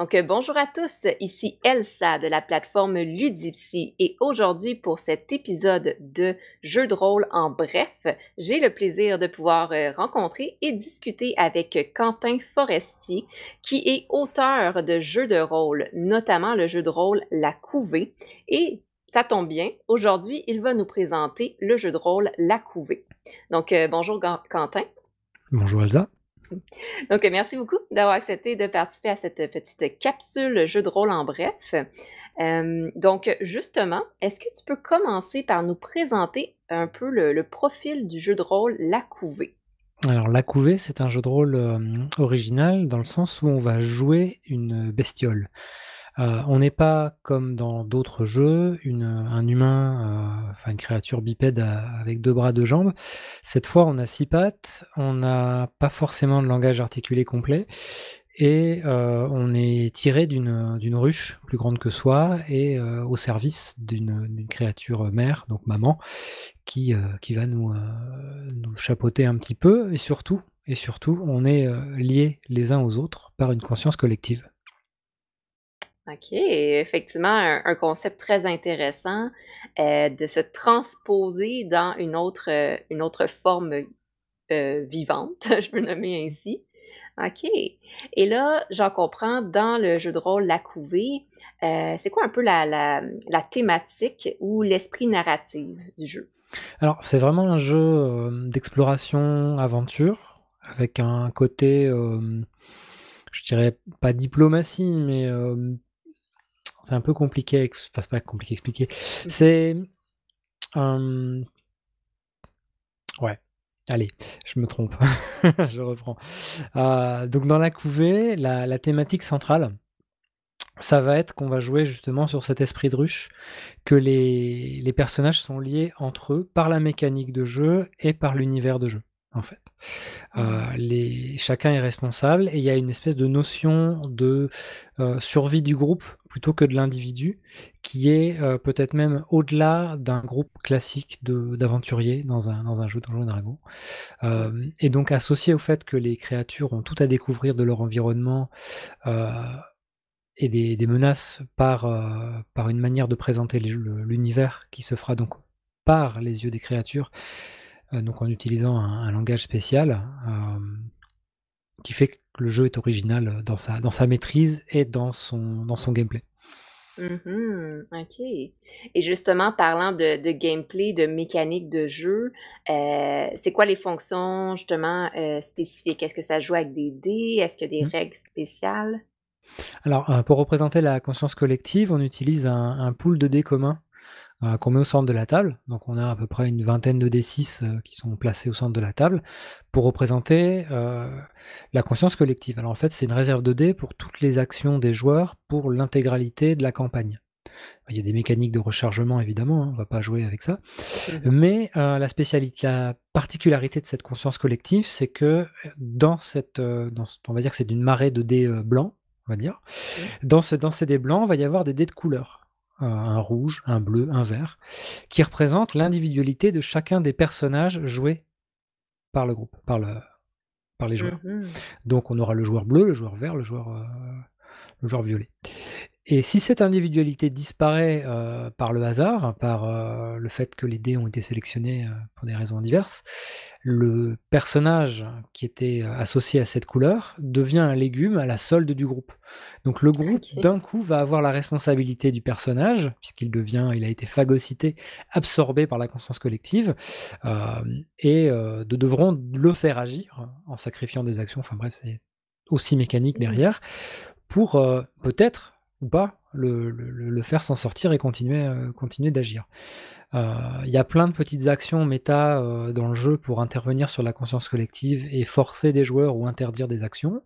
Bonjour à tous, ici Elsa de la plateforme Ludipsy et aujourd'hui pour cet épisode de Jeux de rôle en bref, j'ai le plaisir de pouvoir rencontrer et discuter avec Quentin Forestier qui est auteur de jeux de rôle, notamment le jeu de rôle La Couvée et ça tombe bien, aujourd'hui il va nous présenter le jeu de rôle La Couvée. Bonjour Quentin. Bonjour Elsa. Merci beaucoup d'avoir accepté de participer à cette petite capsule jeu de rôle en bref. Justement, est-ce que tu peux commencer par nous présenter un peu le profil du jeu de rôle La Couvée? Alors La Couvée, c'est un jeu de rôle, original dans le sens où on va jouer une bestiole. On n'est pas comme dans d'autres jeux, un humain, enfin une créature bipède avec 2 bras, 2 jambes. Cette fois, on a 6 pattes, on n'a pas forcément de langage articulé complet et on est tiré d'une ruche plus grande que soi et au service d'une créature mère, donc maman, qui va nous chapeauter un petit peu et surtout on est, liés les uns aux autres par une conscience collective. OK, effectivement, un concept très intéressant, de se transposer dans une autre forme, vivante, je peux nommer ainsi. OK. Et là, j'en comprends, dans le jeu de rôle La Couvée, c'est quoi un peu la thématique ou l'esprit narratif du jeu? Alors c'est vraiment un jeu, d'exploration aventure avec un côté, je dirais pas diplomatie, mais, c'est un peu compliqué à ex enfin c'est pas compliqué à expliquer. Mmh. C'est, hem ouais, allez, je me trompe, je reprends. Donc dans La Couvée, la thématique centrale, ça va être qu'on va jouer justement sur cet esprit de ruche, que les personnages sont liés entre eux par la mécanique de jeu et par l'univers de jeu, en fait. Mmh. Les chacun est responsable et il y a une espèce de notion de, survie du groupe plutôt que de l'individu qui est, peut-être même au-delà d'un groupe classique d'aventuriers dans un jeu Donjons& et Dragons. Ouais. Et donc associé au fait que les créatures ont tout à découvrir de leur environnement, heu et des menaces par une manière de présenter l'univers qui se fera donc par les yeux des créatures, donc en utilisant un langage spécial, qui fait que le jeu est original, dans sa maîtrise et dans son gameplay. Mmh. OK. Et justement, parlant de gameplay, de mécanique de jeu, c'est quoi les fonctions justement, spécifiques? Est-ce que ça joue avec des dés? Est-ce qu'il y a des Mmh. règles spéciales? Alors, pour représenter la conscience collective, on utilise un pool de dés communs, qu'on met au centre de la table. Donc on a à peu près une vingtaine de D6, qui sont placés au centre de la table pour représenter, la conscience collective. Alors en fait, c'est une réserve de dés pour toutes les actions des joueurs pour l'intégralité de la campagne. Il y a des mécaniques de rechargement évidemment, hein, on va pas jouer avec ça. Mmh. Mais, la particularité de cette conscience collective, c'est que, dans cette, on va dire que c'est d'une marée de dés, blancs, on va dire. Mmh. Dans ces dés blancs, il va y avoir des dés de couleur, un rouge, un bleu, un vert, qui représentent l'individualité de chacun des personnages joués par le groupe, par les joueurs. Mmh. Donc on aura le joueur bleu, le joueur vert, le joueur violet. Et si cette individualité disparaît, par le hasard, par, le fait que les dés ont été sélectionnés, pour des raisons diverses, le personnage qui était, associé à cette couleur devient un légume à la solde du groupe. Donc le groupe, OK. d'un coup, va avoir la responsabilité du personnage, il a été phagocyté, absorbé par la conscience collective, et devront le faire agir en sacrifiant des actions, enfin bref, c'est aussi mécanique Mmh. derrière, pour, peut-être ou pas, le faire s'en sortir et continuer d'agir. Heu, il y a plein de petites actions méta, dans le jeu pour intervenir sur la conscience collective et forcer des joueurs ou interdire des actions.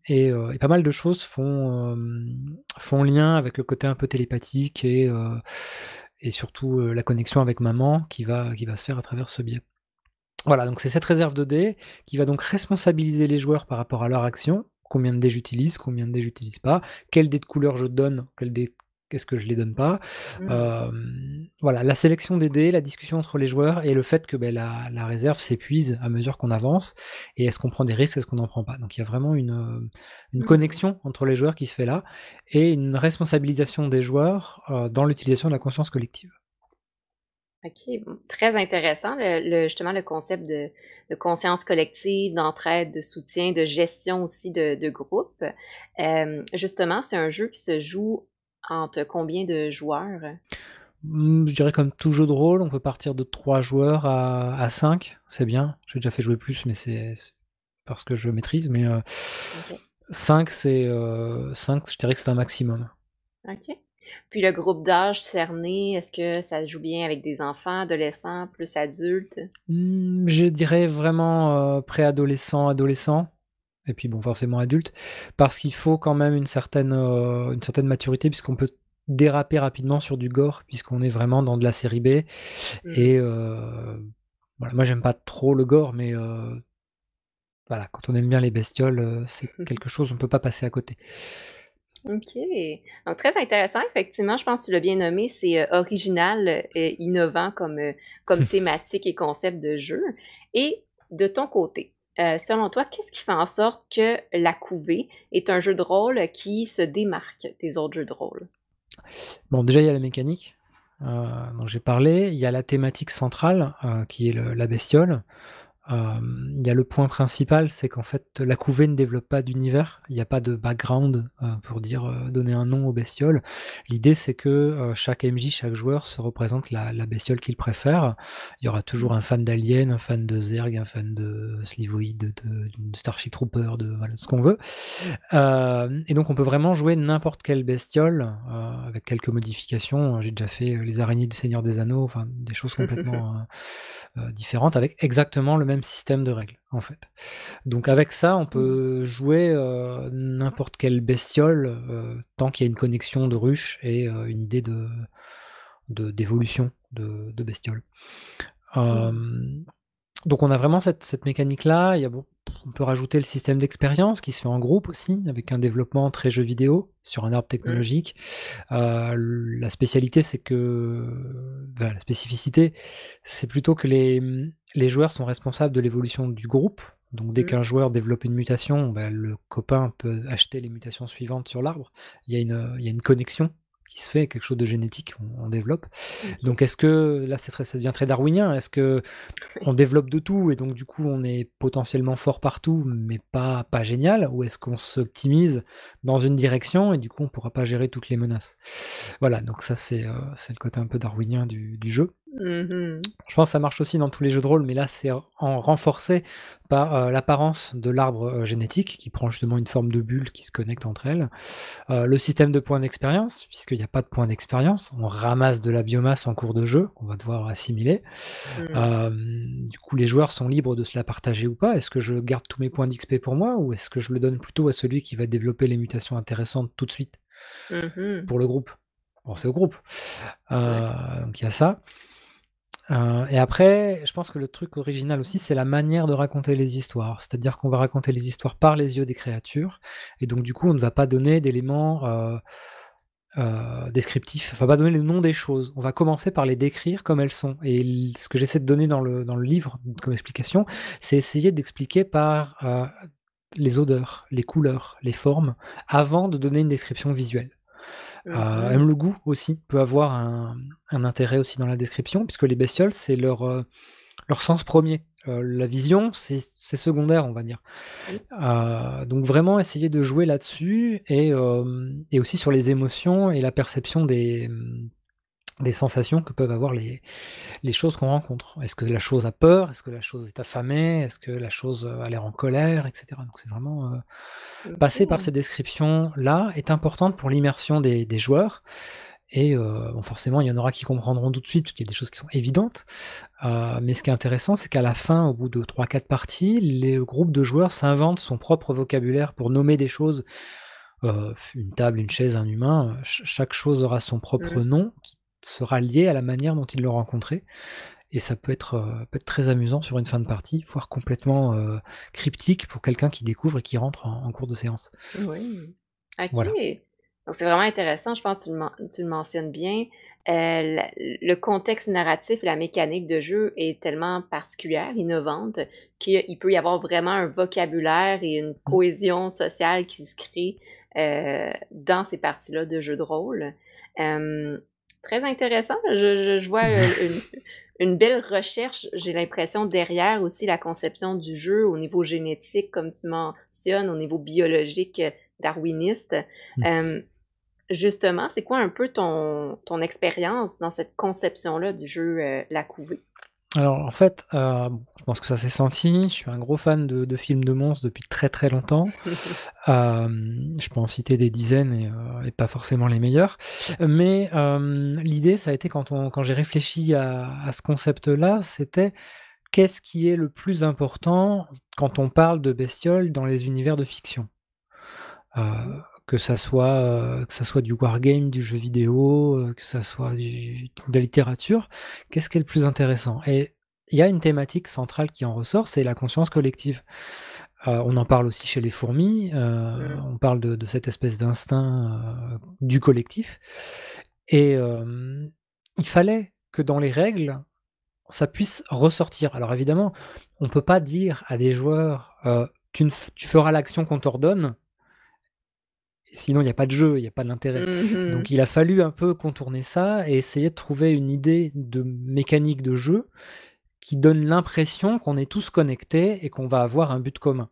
Et pas mal de choses font lien avec le côté un peu télépathique et surtout, la connexion avec maman qui va se faire à travers ce biais. Voilà, donc c'est cette réserve de dés qui va donc responsabiliser les joueurs par rapport à leur action. Combien de dés j'utilise, combien de dés j'utilise pas, quels dés de couleur je donne, quels dés qu'est-ce que je les donne pas. Mmh. Voilà, la sélection des dés, la discussion entre les joueurs et le fait que, la réserve s'épuise à mesure qu'on avance et est-ce qu'on prend des risques, est-ce qu'on n'en prend pas? Donc il y a vraiment une Mmh. connexion entre les joueurs qui se fait là et une responsabilisation des joueurs, dans l'utilisation de la conscience collective. OK, très intéressant justement le concept de conscience collective, d'entraide, de soutien, de gestion aussi de groupe. Justement, c'est un jeu qui se joue entre combien de joueurs? Je dirais comme tout jeu de rôle, on peut partir de 3 joueurs à 5, c'est bien. J'ai déjà fait jouer plus, mais c'est parce que je maîtrise, mais OK, 5 5 je dirais que c'est un maximum. OK. Puis le groupe d'âge cerné, est-ce que ça se joue bien avec des enfants, adolescents, plus adultes? Je dirais vraiment, préadolescent, adolescent et puis bon, forcément adulte, parce qu'il faut quand même une certaine maturité puisqu'on peut déraper rapidement sur du gore, puisqu'on est vraiment dans de la série B Mmh. et voilà, moi j'aime pas trop le gore, mais voilà, quand on aime bien les bestioles, c'est quelque chose on peut pas passer à côté. OK. Donc très intéressant, effectivement, je pense que tu l'as bien nommé, c'est, original, innovant comme thématique et concept de jeu. Et de ton côté, selon toi, qu'est-ce qui fait en sorte que La Couvée est un jeu de rôle qui se démarque des autres jeux de rôle? Bon, déjà, il y a la mécanique, dont j'ai parlé. Il y a la thématique centrale, qui est la bestiole. Il y a le point principal, c'est qu'en fait, la couvée ne développe pas d'univers. Il y a pas de background, pour dire, donner un nom aux bestioles. L'idée, c'est que, chaque MJ, chaque joueur se représente la bestiole qu'il préfère. Il y aura toujours un fan d'Alien, un fan de Zerg, un fan de Slivoid, d'une Starship Trooper, de voilà, ce qu'on veut. Et donc on peut vraiment jouer n'importe quelle bestiole, avec quelques modifications. J'ai déjà fait, les araignées du Seigneur des Anneaux, enfin des choses complètement, différentes avec exactement le même système de règles, en fait. Donc avec ça, on Mmh. peut jouer, n'importe quelle bestiole, tant qu'il y a une connexion de ruche et une idée d'évolution de bestiole. Mmh. Hem donc on a vraiment cette mécanique-là, il y a bon, on peut rajouter le système d'expérience qui se fait en groupe aussi, avec un développement très jeu vidéo sur un arbre Mmh. technologique. La spécialité, c'est que enfin la spécificité, c'est plutôt que les joueurs sont responsables de l'évolution du groupe. Donc dès Mmh. qu'un joueur développe une mutation, bah, le copain peut acheter les mutations suivantes sur l'arbre. Il y a une connexion qui se fait, quelque chose de génétique, on développe. OK. Donc est-ce que là, ça devient très darwinien. Est-ce que on développe de tout et donc du coup, on est potentiellement fort partout, mais pas génial? Ou est-ce qu'on s'optimise dans une direction et du coup, on pourra pas gérer toutes les menaces? Voilà, donc ça, c'est le côté un peu darwinien du jeu. Mmh. Je pense que ça marche aussi dans tous les jeux de rôle, mais là, c'est en renforcé par, l'apparence de l'arbre, génétique qui prend justement une forme de bulle qui se connecte entre elles. Le système de points d'expérience, puisqu'il n'y a pas de points d'expérience, on ramasse de la biomasse en cours de jeu qu'on va devoir assimiler. Mmh. Du coup, les joueurs sont libres de se la partager ou pas. Est-ce que je garde tous mes points d'XP pour moi ou est-ce que je le donne plutôt à celui qui va développer les mutations intéressantes tout de suite Mmh. pour le groupe? Pensez au groupe. Ouais. Donc il y a ça. Et après, je pense que le truc original aussi, c'est la manière de raconter les histoires. C'est-à-dire qu'on va raconter les histoires par les yeux des créatures et donc du coup, on ne va pas donner d'éléments, descriptif, enfin pas donner le nom des choses. On va commencer par les décrire comme elles sont et ce que j'essaie de donner dans le livre comme explication, c'est essayer d'expliquer par, les odeurs, les couleurs, les formes, avant de donner une description visuelle. Mmh. Même le goût aussi peut avoir un intérêt aussi dans la description puisque les bestioles, c'est leur sens premier. La vision, c'est secondaire, on va dire. Mmh. Donc vraiment essayer de jouer là-dessus et aussi sur les émotions et la perception des sensations que peuvent avoir les choses qu'on rencontre. Est-ce que la chose a peur? Est-ce que la chose est affamée? Est-ce que la chose, a l'air en colère? Et cetera. Donc c'est vraiment, passer par OK. ces descriptions-là est importante pour l'immersion des joueurs et bon forcément il y en aura qui comprendront tout de suite, parce qu'il y a des choses qui sont évidentes. Mais ce qui est intéressant, c'est qu'à la fin, au bout de 3-4 parties, le groupe de joueurs s'invente son propre vocabulaire pour nommer des choses. Une table, une chaise, un humain, chaque chose aura son propre Mmh. nom qui sera lié à la manière dont ils l'ont rencontré et ça peut être très amusant sur une fin de partie, voire complètement, cryptique pour quelqu'un qui découvre et qui rentre en cours de séance. Oui. OK. Voilà. Donc c'est vraiment intéressant, je pense que tu le mentionnes bien. le contexte narratif et la mécanique de jeu est tellement particulière, innovante, qu'il peut y avoir vraiment un vocabulaire et une Mmh. cohésion sociale qui se crée, dans ces parties-là de jeux de rôle. Hem, Très intéressant. Je vois, une belle recherche, j'ai l'impression, derrière aussi la conception du jeu au niveau génétique, comme tu mentionnes, au niveau biologique, darwiniste. Hem Justement, c'est quoi un peu ton expérience dans cette conception-là du jeu, La Couvée? Alors en fait, bon, je pense que ça s'est senti. Je suis un gros fan de films de monstres depuis très, très longtemps. Je peux en citer des dizaines et pas forcément les meilleurs. Mais, l'idée ça a été quand j'ai réfléchi à ce concept-là, c'était qu'est-ce qui est le plus important quand on parle de bestioles dans les univers de fiction? Mmh. Que ça soit du wargame, du jeu vidéo, que ça soit de la littérature, qu'est-ce qui est le plus intéressant? Et il y a une thématique centrale qui en ressort, c'est la conscience collective. On en parle aussi chez les fourmis, Mmh. on parle de cette espèce d'instinct, du collectif et il fallait que dans les règles, ça puisse ressortir. Alors évidemment, on peut pas dire à des joueurs, Tu feras l'action qu'on t'ordonne, sinon il y a pas de jeu, il y a pas d'intérêt. Mmh. Donc il a fallu un peu contourner ça et essayer de trouver une idée de mécanique de jeu qui donne l'impression qu'on est tous connectés et qu'on va avoir un but commun,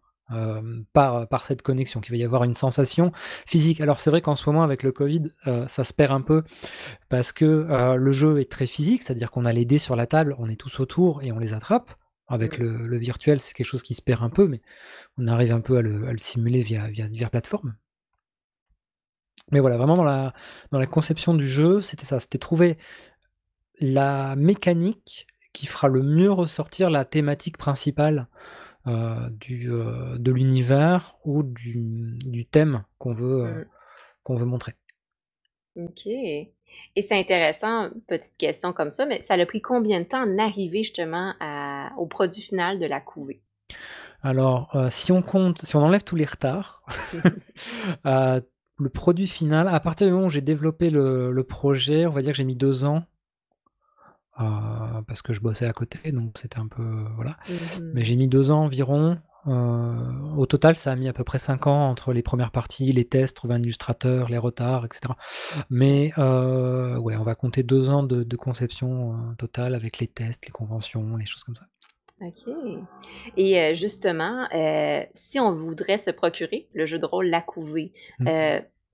par cette connexion, qu'il va y avoir une sensation physique. Alors c'est vrai qu'en ce moment avec le Covid, ça se perd un peu parce que, le jeu est très physique, c'est-à-dire qu'on a les dés sur la table, on est tous autour et on les attrape. Avec Mmh. le virtuel, c'est quelque chose qui se perd un peu, mais on arrive un peu à le simuler via diverses plateformes. Mais voilà, vraiment dans la conception du jeu, c'était ça, c'était trouver la mécanique qui fera le mieux ressortir la thématique principale, de l'univers ou du thème Mmh. qu'on veut montrer. OK, et c'est intéressant, petite question comme ça, mais ça a pris combien de temps en arriver justement au produit final de La Couvée? Alors, si on enlève tous les retards, heu, le produit final, à partir du moment où j'ai développé le projet, on va dire que j'ai mis 2 ans, parce que je bossais à côté, donc c'était un peu, voilà. Mais Mmh. j'ai mis 2 ans environ, au total, ça a mis à peu près 5 ans entre les premières parties, les tests, trouver un illustrateur, les retards et cetera. Mais, ouais, on va compter 2 ans de conception, totale avec les tests, les conventions, les choses comme ça. OK, et justement, si on voudrait se procurer le jeu de rôle La Couvée, Mmh.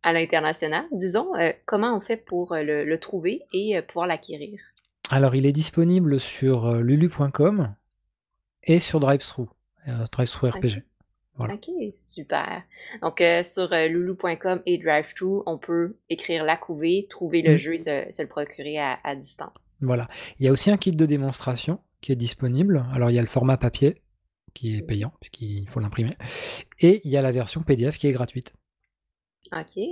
à l'international, disons, comment on fait pour, le trouver et pouvoir l'acquérir? Alors il est disponible sur, lulu.com et sur DriveThru, OK. DriveThru RPG. Voilà. OK, super. Donc, sur, loulou.com et DriveThru, on peut écrire La Couvée, trouver le Mmh. jeu et se le procurer à distance. Voilà. Il y a aussi un kit de démonstration qui est disponible. Alors il y a le format papier qui est Mmh. payant puisqu'il faut l'imprimer et il y a la version PDF qui est gratuite. OK.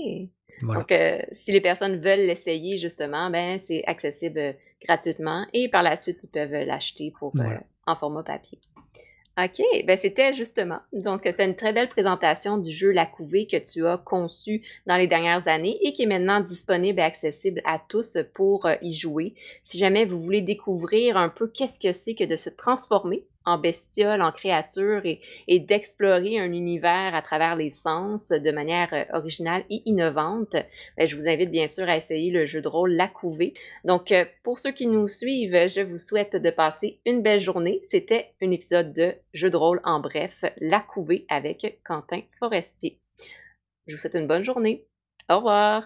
Voilà. Donc, si les personnes veulent l'essayer justement, ben, c'est accessible, gratuitement et par la suite, ils peuvent l'acheter pour, Voilà. en format papier. OK, ben, c'était justement donc c'était une très belle présentation du jeu La Couvée que tu as conçu dans les dernières années et qui est maintenant disponible et accessible à tous pour, y jouer. Si jamais vous voulez découvrir un peu qu'est-ce que c'est que de se transformer en bestiole, en créature et d'explorer un univers à travers les sens de manière, originale et innovante, ben, je vous invite bien sûr à essayer le jeu de rôle La Couvée. Donc, pour ceux qui nous suivent, je vous souhaite de passer une belle journée. C'était un épisode de Jeu de rôle en bref, La Couvée avec Quentin Forestier. Je vous souhaite une bonne journée. Au revoir.